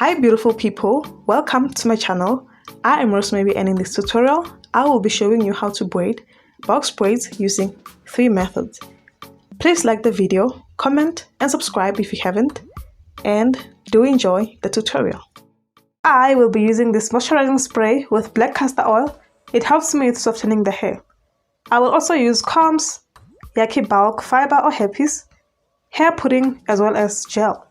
Hi beautiful people, welcome to my channel. I am Rosemary, and in this tutorial I will be showing you how to braid box braids using 3 methods. Please like the video, comment and subscribe if you haven't, and do enjoy the tutorial. I will be using this moisturizing spray with black castor oil. It helps me with softening the hair. I will also use combs, Yaki bulk, fiber or hairpiece, hair pudding as well as gel.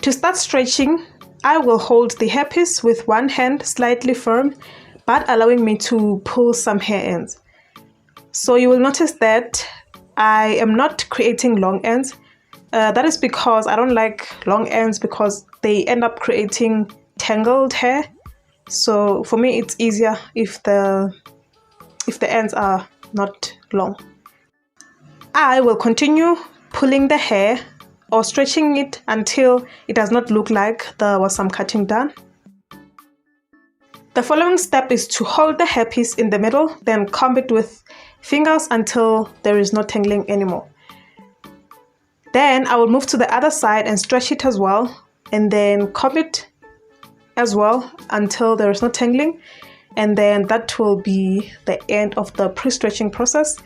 To start stretching, I will hold the hairpiece with one hand slightly firm, but allowing me to pull some hair ends. So you will notice that I am not creating long ends. That is because I don't like long ends because they end up creating tangled hair. So for me it's easier if the ends are not long. I will continue pulling the hair or stretching it until it does not look like there was some cutting done. The following step is to hold the hairpiece in the middle, then comb it with fingers until there is no tangling anymore. Then I will move to the other side and stretch it as well, and then comb it as well until there is no tangling, and then that will be the end of the pre-stretching process.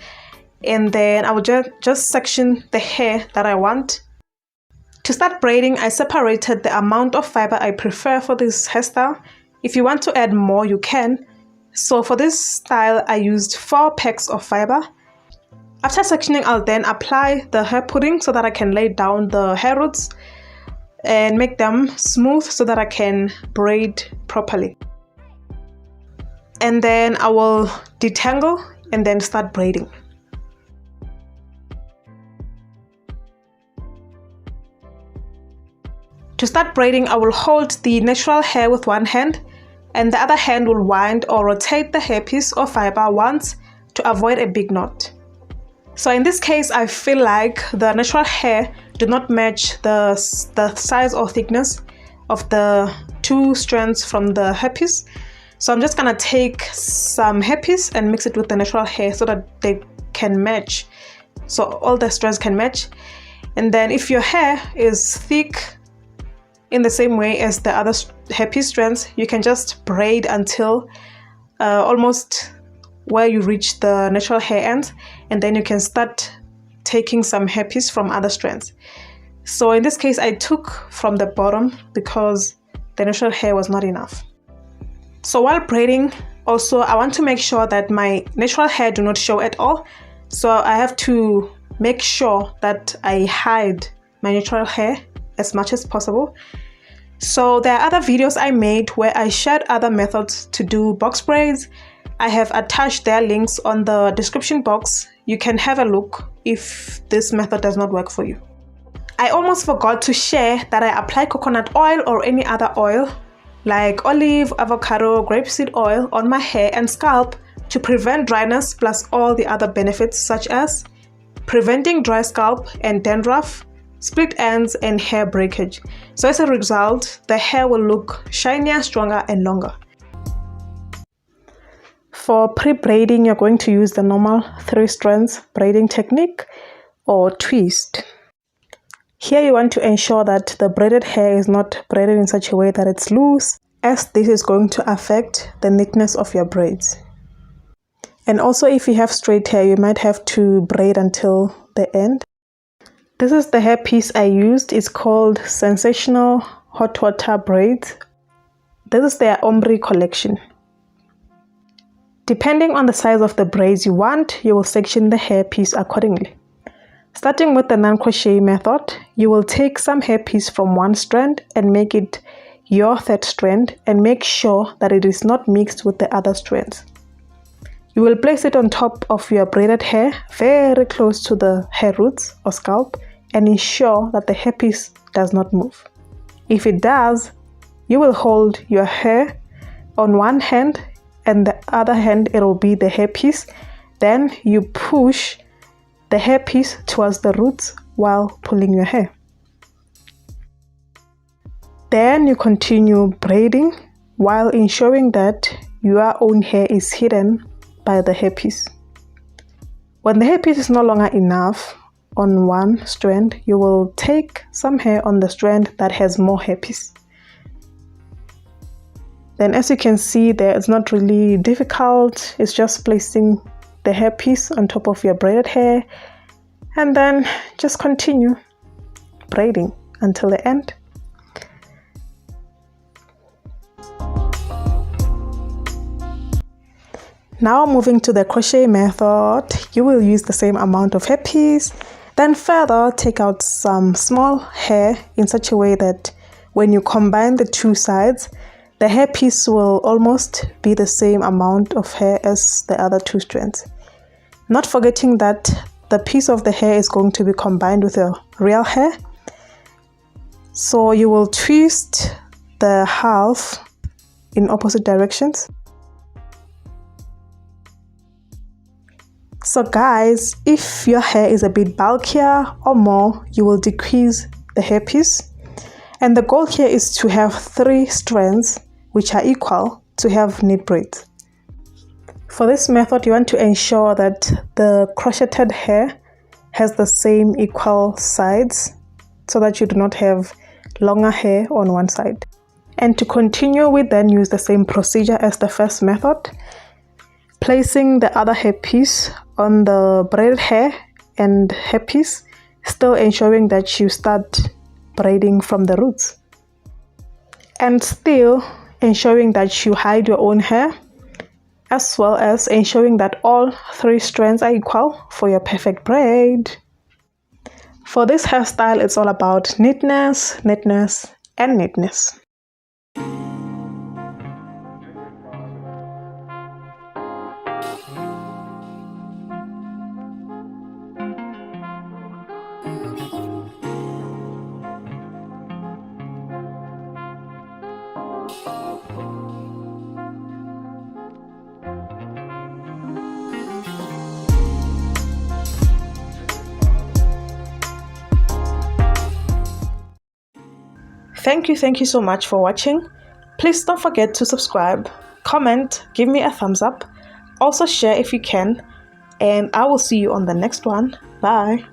And then I will just section the hair that I want. To start braiding, I separated the amount of fiber I prefer for this hairstyle. If you want to add more, you can. So for this style, I used 4 packs of fiber. After sectioning, I'll then apply the hair pudding so that I can lay down the hair roots and make them smooth so that I can braid properly. And then I will detangle and then start braiding. To start braiding, I will hold the natural hair with one hand, and the other hand will wind or rotate the hairpiece or fiber once to avoid a big knot. So in this case, I feel like the natural hair do not match the size or thickness of the 2 strands from the hairpiece. So I'm just gonna take some hairpiece and mix it with the natural hair so that they can match. So all the strands can match. And then if your hair is thick in the same way as the other hairpiece strands, you can just braid until almost where you reach the natural hair ends, and then you can start taking some hairpiece from other strands. So in this case, I took from the bottom because the natural hair was not enough. So while braiding, also I want to make sure that my natural hair do not show at all. So I have to make sure that I hide my natural hair as much as possible. So there are other videos I made where I shared other methods to do box braids. I have attached their links on the description box. You can have a look if this method does not work for you. I almost forgot to share that I apply coconut oil or any other oil like olive, avocado, grapeseed oil on my hair and scalp to prevent dryness, plus all the other benefits such as preventing dry scalp and dandruff, split ends and hair breakage. So as a result, the hair will look shinier, stronger and longer. For pre-braiding, you're going to use the normal 3 strands braiding technique or twist. Here you want to ensure that the braided hair is not braided in such a way that it's loose, as this is going to affect the neatness of your braids. And also if you have straight hair, you might have to braid until the end. This is the hairpiece I used. It's called Sensational Hot Water Braids. This is their ombre collection. Depending on the size of the braids you want, you will section the hairpiece accordingly. Starting with the non-crochet method, you will take some hairpiece from one strand and make it your 3rd strand, and make sure that it is not mixed with the other strands. You will place it on top of your braided hair, very close to the hair roots or scalp, and ensure that the hairpiece does not move. If it does, you will hold your hair on one hand and the other hand it will be the hairpiece. Then you push the hairpiece towards the roots while pulling your hair. Then you continue braiding while ensuring that your own hair is hidden by the hairpiece. When the hairpiece is no longer enough on one strand, you will take some hair on the strand that has more hairpiece. Then as you can see there, it's not really difficult. It's just placing the hairpiece on top of your braided hair and then just continue braiding until the end. Now moving to the crochet method, you will use the same amount of hairpiece, then further take out some small hair in such a way that when you combine the two sides, the hairpiece will almost be the same amount of hair as the other two strands. Not forgetting that the piece of the hair is going to be combined with your real hair. So you will twist the half in opposite directions. So guys, if your hair is a bit bulkier or more, you will decrease the hairpiece. And the goal here is to have 3 strands which are equal to have knit braids. For this method, you want to ensure that the crocheted hair has the same equal sides so that you do not have longer hair on one side. And to continue, we then use the same procedure as the first method, placing the other hairpiece on the braided hair and hairpiece, still ensuring that you start braiding from the roots. And still ensuring that you hide your own hair, as well as ensuring that all 3 strands are equal for your perfect braid. For this hairstyle, it's all about neatness, neatness, and neatness. Thank you so much for watching. Please don't forget to subscribe, comment, give me a thumbs up, also share if you can, and I will see you on the next one. Bye.